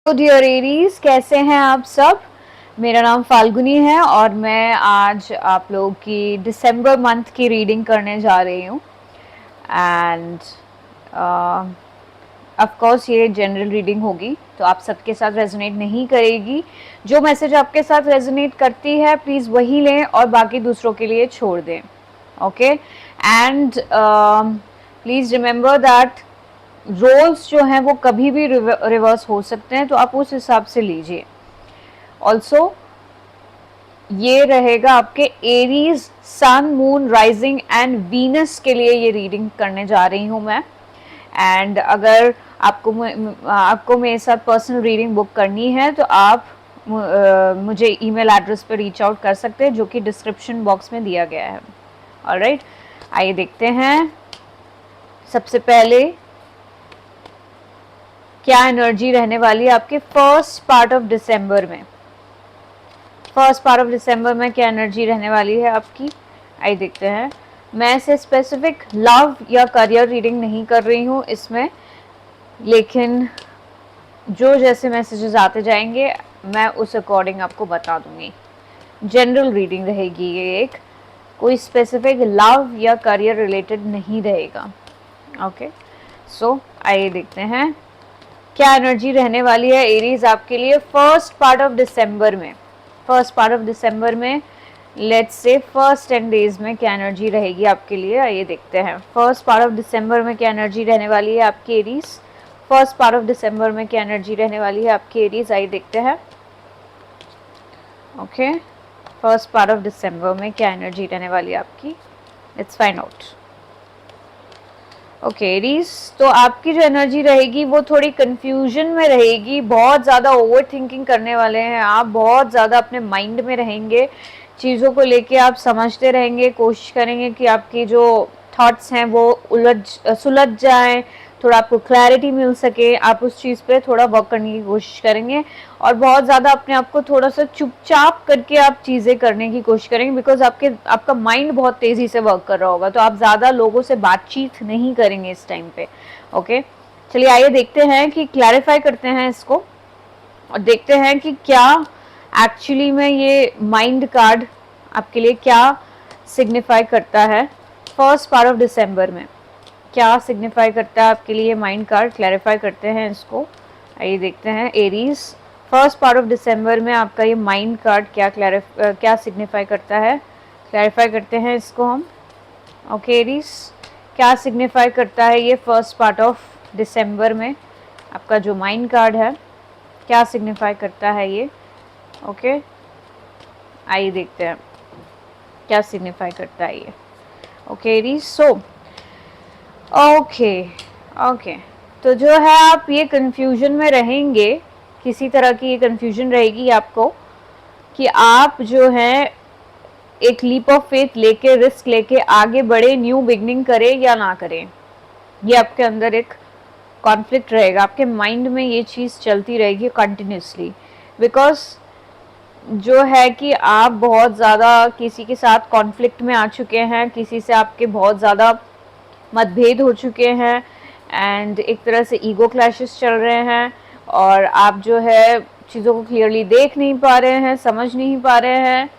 Dear Aries, कैसे हैं आप सब। मेरा नाम फाल्गुनी है और मैं आज आप लोग की दिसंबर मंथ की रीडिंग करने जा रही हूँ। एंड ऑफ कोर्स ये जनरल रीडिंग होगी तो आप सबके साथ रेजोनेट नहीं करेगी। जो मैसेज आपके साथ रेजोनेट करती है प्लीज़ वही लें और बाकी दूसरों के लिए छोड़ दें। Okay, and please remember that rules जो हैं वो कभी भी रिवर्स हो सकते हैं, तो आप उस हिसाब से लीजिए। ऑल्सो ये रहेगा आपके Aries sun moon rising and Venus के लिए ये रीडिंग करने जा रही हूँ मैं। एंड अगर आपको मेरे साथ पर्सनल रीडिंग बुक करनी है तो आप मुझे ईमेल एड्रेस पर रीच आउट कर सकते हैं जो कि डिस्क्रिप्शन बॉक्स में दिया गया है। ऑलराइट, आइए देखते हैं सबसे पहले क्या एनर्जी रहने वाली है आपके फर्स्ट पार्ट ऑफ दिसंबर में। फर्स्ट पार्ट ऑफ दिसंबर में क्या एनर्जी रहने वाली है आपकी, आइए देखते हैं। मैं इसे स्पेसिफिक लव या करियर रीडिंग नहीं कर रही हूँ इसमें, लेकिन जो जैसे मैसेजेस आते जाएंगे मैं उस अकॉर्डिंग आपको बता दूंगी। जनरल रीडिंग रहेगी ये, एक कोई स्पेसिफिक लव या करियर रिलेटेड नहीं रहेगा। ओके, सो आइए देखते हैं क्या एनर्जी रहने वाली है एरीज आपके लिए फर्स्ट पार्ट ऑफ दिसंबर में। फर्स्ट पार्ट ऑफ दिसंबर में लेट्स से फर्स्ट 10 डेज में क्या एनर्जी रहेगी आपके लिए, आइए देखते हैं। फर्स्ट पार्ट ऑफ दिसंबर में क्या एनर्जी रहने वाली है आपकी Aries. First part of December में क्या एनर्जी रहने वाली है आपकी एरीज, आइए देखते हैं। Okay, first part of December में क्या एनर्जी रहने वाली है आपकी, let's find out. Okay Aries, तो आपकी जो एनर्जी रहेगी वो थोड़ी कंफ्यूजन में रहेगी। बहुत ज़्यादा ओवर थिंकिंग करने वाले हैं आप, बहुत ज़्यादा अपने माइंड में रहेंगे, चीज़ों को लेके आप समझते रहेंगे, कोशिश करेंगे कि आपकी जो थॉट्स हैं वो सुलझ जाएं, थोड़ा आपको क्लैरिटी मिल सके। आप उस चीज़ पे थोड़ा वर्क करने की कोशिश करेंगे और बहुत ज़्यादा अपने आप को थोड़ा सा चुपचाप करके आप चीज़ें करने की कोशिश करेंगे, बिकॉज आपका माइंड बहुत तेज़ी से वर्क कर रहा होगा, तो आप ज़्यादा लोगों से बातचीत नहीं करेंगे इस टाइम पे। ओके, चलिए आइए देखते हैं कि क्लैरिफाई करते हैं इसको और देखते हैं कि क्या एक्चुअली में ये माइंड कार्ड आपके लिए क्या सिग्निफाई करता है। फर्स्ट पार्ट ऑफ दिसंबर में क्या सिग्निफाई करता है आपके लिए माइंड कार्ड, क्लैरिफाई करते हैं इसको। आइए देखते हैं Aries, first part of December में आपका ये माइंड कार्ड क्या सिग्निफाई करता है, क्लैरिफाई करते हैं इसको हम। ओके एरीज, क्या सिग्निफाई करता है ये फर्स्ट पार्ट ऑफ दिसंबर में आपका जो माइंड कार्ड है, क्या सिग्निफाई करता है ये। ओके, आइए देखते हैं क्या सिग्निफाई करता है ये। ओके एरीज, सो ओके, तो जो है आप ये कंफ्यूजन में रहेंगे, किसी तरह की ये कंफ्यूजन रहेगी आपको कि आप जो है एक लीप ऑफ फेथ लेके, रिस्क लेके आगे बढ़े, न्यू बिगनिंग करें या ना करें। ये आपके अंदर एक कॉन्फ्लिक्ट रहेगा, आपके माइंड में ये चीज़ चलती रहेगी कंटिन्यूसली, बिकॉज जो है कि आप बहुत ज़्यादा किसी के साथ कॉन्फ्लिक्ट में आ चुके हैं, किसी से आपके बहुत ज़्यादा मतभेद हो चुके हैं एंड एक तरह से ईगो क्लैशेस चल रहे हैं और आप जो है चीज़ों को क्लियरली देख नहीं पा रहे हैं, समझ नहीं पा रहे हैं।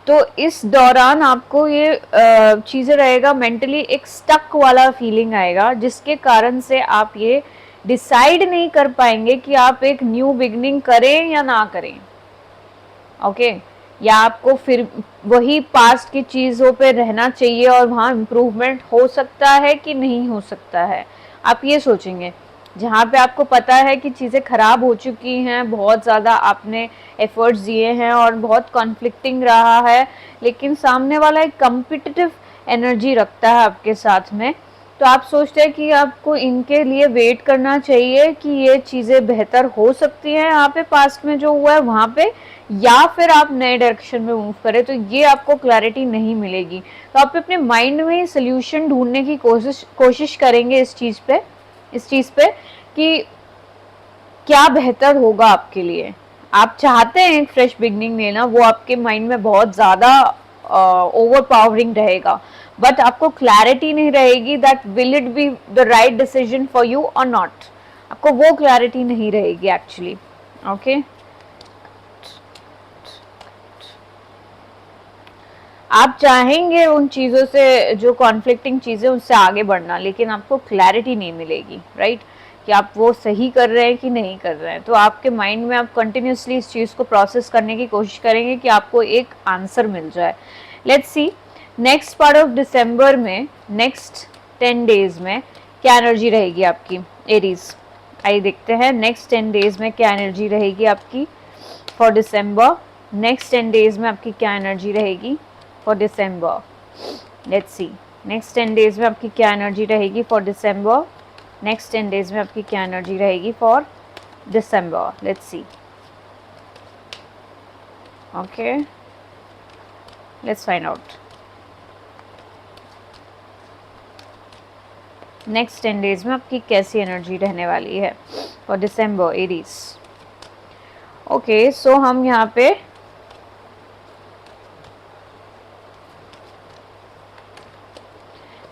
तो इस दौरान आपको ये चीज़ें रहेगा, मेंटली एक स्टक वाला फीलिंग आएगा, जिसके कारण से आप ये डिसाइड नहीं कर पाएंगे कि आप एक न्यू बिगनिंग करें या ना करें। ओके, या आपको फिर वही पास्ट की चीज़ों पे रहना चाहिए और वहाँ इम्प्रूवमेंट हो सकता है कि नहीं हो सकता है, आप ये सोचेंगे। जहाँ पे आपको पता है कि चीज़ें ख़राब हो चुकी हैं, बहुत ज़्यादा आपने एफर्ट्स दिए हैं और बहुत कॉन्फ्लिक्टिंग रहा है, लेकिन सामने वाला एक कम्पिटिटिव एनर्जी रखता है आपके साथ में, तो आप सोचते हैं कि आपको इनके लिए वेट करना चाहिए कि ये चीज़ें बेहतर हो सकती हैं यहाँ पे पास्ट में जो हुआ है वहाँ पे, या फिर आप नए डायरेक्शन में मूव करें, तो ये आपको क्लैरिटी नहीं मिलेगी। तो आप अपने माइंड में सल्यूशन ढूंढने की कोशिश करेंगे इस चीज़ पे कि क्या बेहतर होगा आपके लिए। आप चाहते हैं एक फ्रेश बिगनिंग लेना, वो आपके माइंड में बहुत ज़्यादा ओवर पावरिंग रहेगा, बट आपको क्लैरिटी नहीं रहेगी that will it be the right decision for you और नॉट। आपको वो क्लैरिटी नहीं रहेगी एक्चुअली। ओके, आप चाहेंगे उन चीज़ों से, जो कॉन्फ्लिक्टिंग चीज़ें, उससे आगे बढ़ना, लेकिन आपको क्लैरिटी नहीं मिलेगी, राइट, कि आप वो सही कर रहे हैं कि नहीं कर रहे हैं। तो आपके माइंड में आप कंटिन्यूसली इस चीज़ को प्रोसेस करने की कोशिश करेंगे कि आपको एक आंसर मिल जाए। Let's see next part of December में, नेक्स्ट 10 डेज में क्या एनर्जी रहेगी आपकी एरीज। आइए देखते हैं नेक्स्ट 10 डेज में क्या एनर्जी रहेगी आपकी फॉर दिसंबर। नेक्स्ट 10 डेज में आपकी क्या एनर्जी रहेगी for December. Let's see next 10 days में आपकी क्या एनर्जी रहेगी फॉर दिसंबर। नेक्स्ट 10 डेज में आपकी क्या एनर्जी रहेगी for December. Let's see. Okay, let's find out. Next 10 days में आपकी कैसी एनर्जी रहने वाली है फॉर दिसंबर एरीज। ओके, सो हम यहाँ पे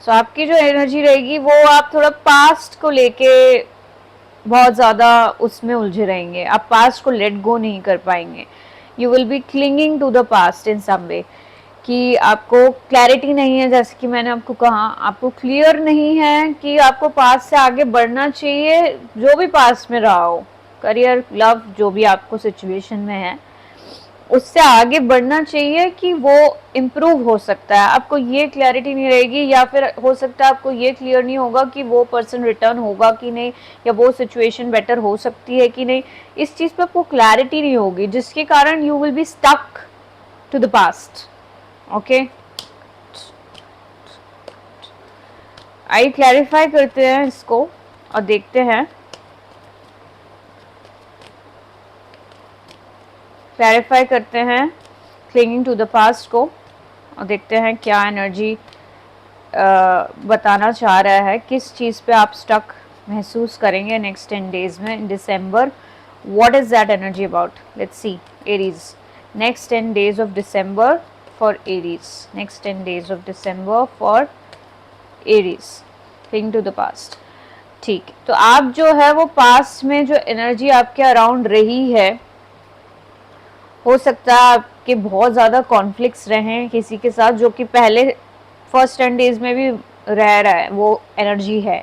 आपकी जो एनर्जी रहेगी वो आप थोड़ा पास्ट को लेके बहुत ज़्यादा उसमें उलझे रहेंगे। आप पास्ट को लेट गो नहीं कर पाएंगे। You will be clinging to the past in some way, कि आपको क्लैरिटी नहीं है, जैसे कि मैंने आपको कहा, आपको क्लियर नहीं है कि आपको पास्ट से आगे बढ़ना चाहिए। जो भी पास्ट में रहा हो, करियर, लव, जो भी आपको सिचुएशन में है, उससे आगे बढ़ना चाहिए कि वो इम्प्रूव हो सकता है। आपको ये क्लैरिटी नहीं रहेगी, या फिर हो सकता है आपको ये क्लियर नहीं होगा कि वो पर्सन रिटर्न होगा कि नहीं, या वो सिचुएशन बेटर हो सकती है कि नहीं। इस चीज़ पे आपको क्लैरिटी नहीं होगी, जिसके कारण you will be stuck to the past. Okay, आइए क्लैरिफाई करते हैं इसको और देखते हैं, क्लैरिफाई करते हैं क्लिंगिंग टू द पास्ट को, और देखते हैं क्या एनर्जी बताना चाह रहा है, किस चीज़ पे आप स्टक महसूस करेंगे नेक्स्ट 10 डेज में in December. What is that energy about? Let's see Aries, next 10 days of December for Aries. Next 10 days of December for Aries, cling to the past. ठीक, तो आप जो है वो पास्ट में जो एनर्जी आपके अराउंड रही है, हो सकता है आपके बहुत ज़्यादा कॉन्फ्लिक्ट्स रहें किसी के साथ, जो कि पहले फर्स्ट 10 डेज में भी रह रहा है, वो एनर्जी है।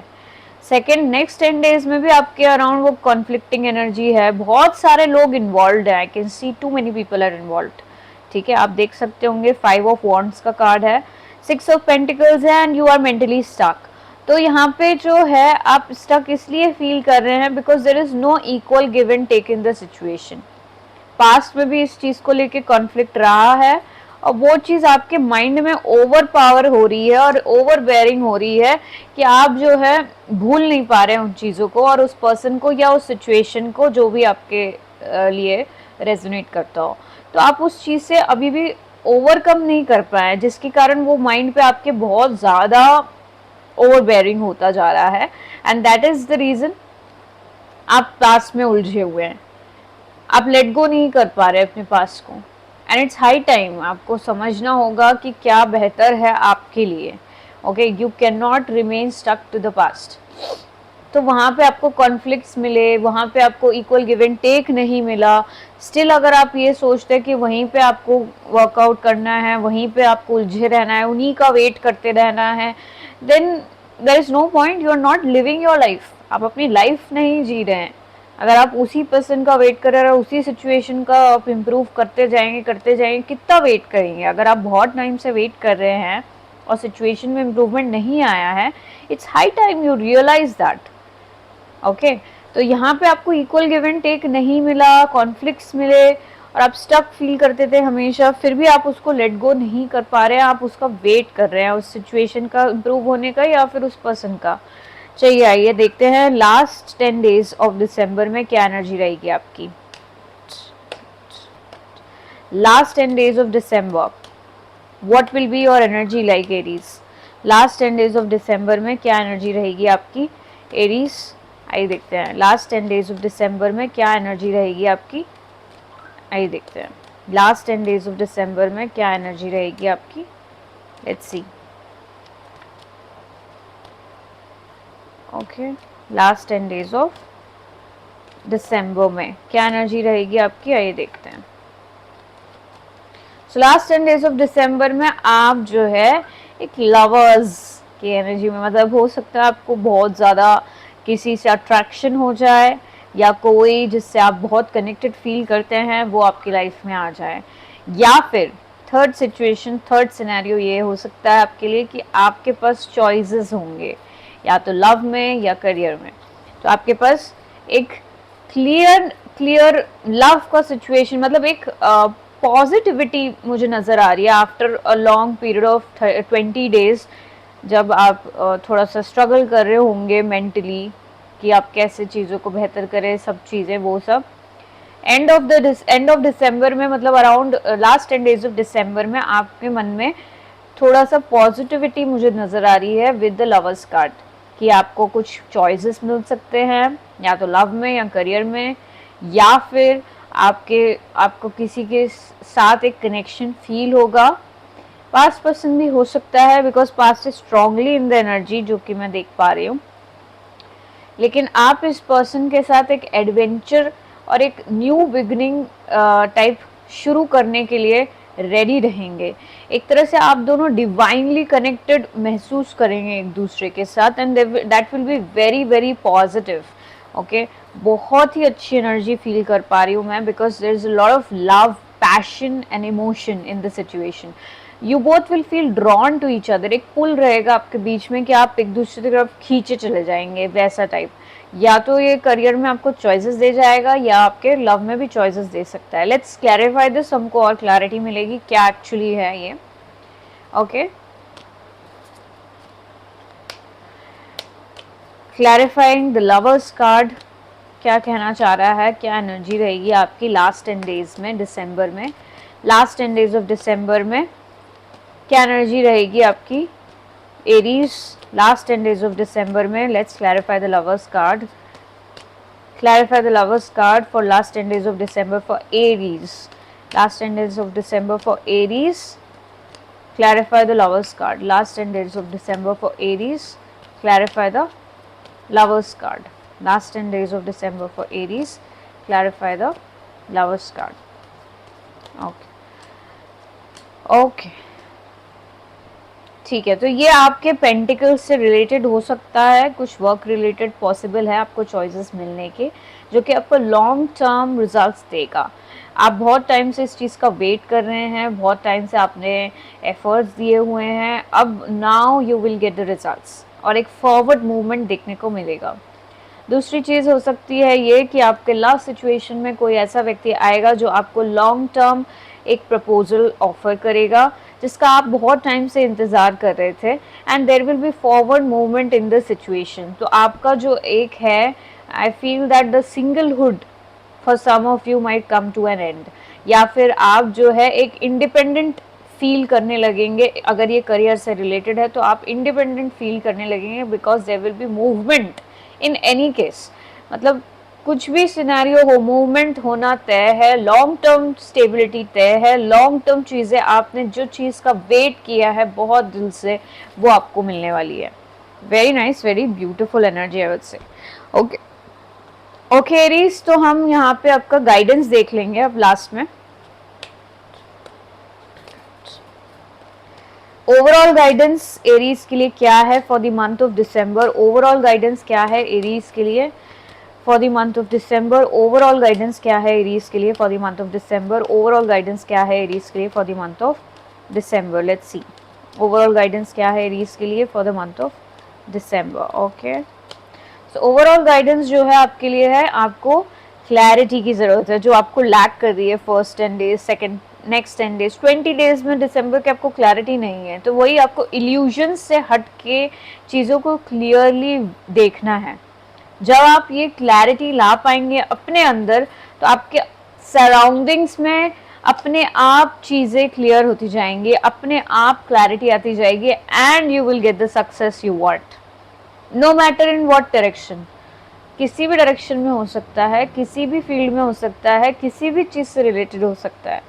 सेकेंड, नेक्स्ट 10 डेज में भी आपके अराउंड वो कॉन्फ्लिक्टिंग एनर्जी है। बहुत सारे लोग इन्वॉल्व हैं, I can see too many people are involve. ठीक है, आप देख सकते होंगे 5 ऑफ वॉन्ड्स का कार्ड है, 6 ऑफ पेंटिकल्स है, and you are mentally stuck. तो यहाँ पे जो है आप स्टक इसलिए फील कर रहे हैं because there is no equal give and take in the situation. Past में भी इस चीज़ को लेके कॉन्फ्लिक्ट रहा है, और वो चीज़ आपके माइंड में ओवर पावर हो रही है और ओवर बेयरिंग हो रही है, कि आप जो है भूल नहीं पा रहे हैं उन चीज़ों को और उस पर्सन को या उस सिचुएशन को, जो भी आपके लिए रेजोनेट करता हो। तो आप उस चीज़ से अभी भी ओवरकम नहीं कर पाए, जिसके कारण वो माइंड पे आपके बहुत ज़्यादा ओवर बेयरिंग होता जा रहा है, and that is the reason आप पास्ट में उलझे हुए हैं। आप लेट गो नहीं कर पा रहे अपने पास्ट को, एंड इट्स हाई टाइम आपको समझना होगा कि क्या बेहतर है आपके लिए। Okay, you can not remain stuck to the past. तो वहाँ पे आपको कॉन्फ्लिक्ट्स मिले, वहाँ पे आपको इक्वल गिव एंड टेक नहीं मिला, स्टिल अगर आप ये सोचते हैं कि वहीं पे आपको वर्कआउट करना है, वहीं पे आपको उलझे रहना है, उन्हीं का वेट करते रहना है, then there is no point, you are not living your life. आप अपनी लाइफ नहीं जी रहे हैं। अगर आप उसी पर्सन का वेट कर रहे हैं, उसी सिचुएशन का आप इम्प्रूव करते जाएंगे, कितना वेट करेंगे? अगर आप बहुत टाइम से वेट कर रहे हैं और सिचुएशन में इम्प्रूवमेंट नहीं आया है, it's high time you realise that. Okay, तो यहाँ पे आपको इक्वल गिव एंड टेक नहीं मिला, कॉन्फ्लिक्ट्स मिले, और आप स्टक फील करते थे हमेशा, फिर भी आप उसको लेट गो नहीं कर पा रहे हैं, आप उसका वेट कर रहे हैं, उस सिचुएशन का इम्प्रूव होने का या फिर उस पर्सन का। चलिए आइए देखते हैं लास्ट 10 डेज ऑफ दिसंबर में क्या एनर्जी रहेगी आपकी। Last 10 days of December, what will be your energy like Aries? Last 10 days of December में क्या एनर्जी रहेगी आपकी एरीज? आइए देखते हैं लास्ट 10 डेज ऑफ दिसंबर में क्या एनर्जी रहेगी आपकी। आइए देखते हैं लास्ट 10 डेज ऑफ दिसंबर में क्या एनर्जी रहेगी आपकी। Let's see. Okay, last 10 days of December में क्या एनर्जी रहेगी आपकी, आइए देखते हैं। So last 10 days of December में आप जो है एक लवर्स की एनर्जी में, मतलब हो सकता है आपको बहुत ज़्यादा किसी से अट्रैक्शन हो जाए, या कोई जिससे आप बहुत कनेक्टेड फील करते हैं वो आपकी लाइफ में आ जाए, या फिर थर्ड सिचुएशन, थर्ड सिनेरियो ये हो सकता है आपके लिए कि आपके पास चॉइसेस होंगे, या तो लव में या करियर में। तो आपके पास एक क्लियर क्लियर लव का सिचुएशन, मतलब एक पॉजिटिविटी मुझे नज़र आ रही है after a long period of 20 days, जब आप थोड़ा सा स्ट्रगल कर रहे होंगे मेंटली कि आप कैसे चीज़ों को बेहतर करें, सब चीज़ें वो सब। एंड ऑफ दिसंबर में, मतलब around last 10 days of December में आपके मन में थोड़ा सा पॉजिटिविटी मुझे नज़र आ रही है विद द लवर्स कार्ड, कि आपको कुछ चॉइसेस मिल सकते हैं, या तो लव में या करियर में, या फिर आपको किसी के साथ एक कनेक्शन फील होगा। पास्ट पर्सन भी हो सकता है, because past is strongly in the energy जो कि मैं देख पा रही हूँ। लेकिन आप इस पर्सन के साथ एक एडवेंचर और एक न्यू बिगनिंग टाइप शुरू करने के लिए रेडी रहेंगे। एक तरह से आप दोनों डिवाइनली कनेक्टेड महसूस करेंगे एक दूसरे के साथ, and that will be very very positive. Okay, बहुत ही अच्छी एनर्जी फील कर पा रही हूँ मैं, because there is a lot of love, passion and emotion in the situation. You both will feel drawn to each other, एक pull रहेगा आपके बीच में कि आप एक दूसरे की तरफ खींचे चले जाएंगे, वैसा टाइप। या तो ये करियर में आपको चॉइसेस दे जाएगा, या आपके लव में भी चॉइसेस दे सकता है। लेट्स क्लैरिफाई दिस, हमको और क्लैरिटी मिलेगी क्या एक्चुअली है ये। Okay, clarifying the lovers card क्या कहना चाह रहा है, क्या एनर्जी रहेगी आपकी लास्ट 10 डेज में दिसंबर में। लास्ट 10 डेज ऑफ दिसंबर में क्या एनर्जी रहेगी आपकी Aries last 10 days of December में। Let's clarify the lovers card, clarify the lovers card for last 10 days of December for Aries. Last 10 days of December for Aries. Clarify the lovers card. Last 10 days of December for Aries. Clarify the lovers card. Last 10 days of December for Aries. Clarify the lovers card. Okay. Okay. ठीक है, तो ये आपके pentacles से related हो सकता है, कुछ वर्क रिलेटेड पॉसिबल है आपको चॉइसेस मिलने के, जो कि आपको लॉन्ग टर्म रिजल्ट्स देगा। आप बहुत टाइम से इस चीज़ का वेट कर रहे हैं, बहुत टाइम से आपने एफर्ट्स दिए हुए हैं, अब now you will get the results, और एक फॉरवर्ड मूवमेंट देखने को मिलेगा। दूसरी चीज़ हो सकती है ये कि आपके लव सिचुएशन में कोई ऐसा व्यक्ति आएगा जो आपको लॉन्ग टर्म एक प्रपोजल ऑफर करेगा, जिसका आप बहुत टाइम से इंतज़ार कर रहे थे, and there will be forward movement in the situation. तो आपका जो एक है, I feel that the singlehood for some of you might come to an end, या फिर आप जो है एक इंडिपेंडेंट फील करने लगेंगे। अगर ये करियर से रिलेटेड है तो आप इंडिपेंडेंट फील करने लगेंगे, because there will be movement in any case. मतलब कुछ भी सिनेरियो हो, मूवमेंट होना तय है, लॉन्ग टर्म स्टेबिलिटी तय है, लॉन्ग टर्म चीज़ें आपने जो चीज़ का वेट किया है बहुत दिल से, वो आपको मिलने वाली है। Very nice, very beautiful energy I would say. Okay okay Aries, तो हम यहाँ पे आपका गाइडेंस देख लेंगे अब लास्ट में। ओवरऑल गाइडेंस एरीज के लिए क्या है for the month of December. Overall guidance क्या है एरीज के लिए for the month of December. Overall guidance क्या है एरीज के लिए for the month of December. Overall guidance क्या है एरीज के लिए for the month of December. Let's see overall guidance क्या है एरीज के लिए for the month of December. Okay, so overall guidance जो है आपके लिए है, आपको क्लैरिटी की ज़रूरत है, जो आपको लैक कर रही है first 10 days, second next 10 days, 20 days में दिसंबर के आपको क्लैरिटी नहीं है। तो वही आपको इल्यूजन से हट के चीज़ों को क्लियरली देखना है। जब आप ये क्लैरिटी ला पाएंगे अपने अंदर, तो आपके सराउंडिंग्स में अपने आप चीज़ें क्लियर होती जाएंगी, अपने आप क्लैरिटी आती जाएगी, and you will get the success you want, no matter in what direction. किसी भी डायरेक्शन में हो सकता है, किसी भी फील्ड में हो सकता है, किसी भी चीज़ से रिलेटेड हो सकता है,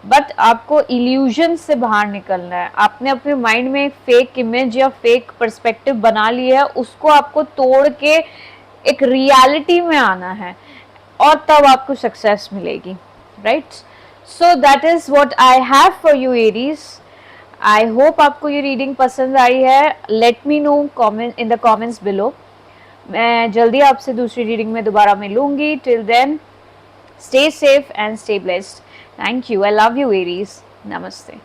बट आपको इल्यूजन से बाहर निकलना है। आपने अपने माइंड में एक फेक इमेज या फेक पर्सपेक्टिव बना लिया है, उसको आपको तोड़ के एक रियलिटी में आना है। और तब आपको सक्सेस मिलेगी, right. So that is what I have for you Aries. I hope आपको ये रीडिंग पसंद आई है। Let me know comment in the comments below. मैं जल्दी आपसे दूसरी रीडिंग में दोबारा मिलूंगी। Till then stay safe and stay blessed. Thank you. I love you, Aries. Namaste.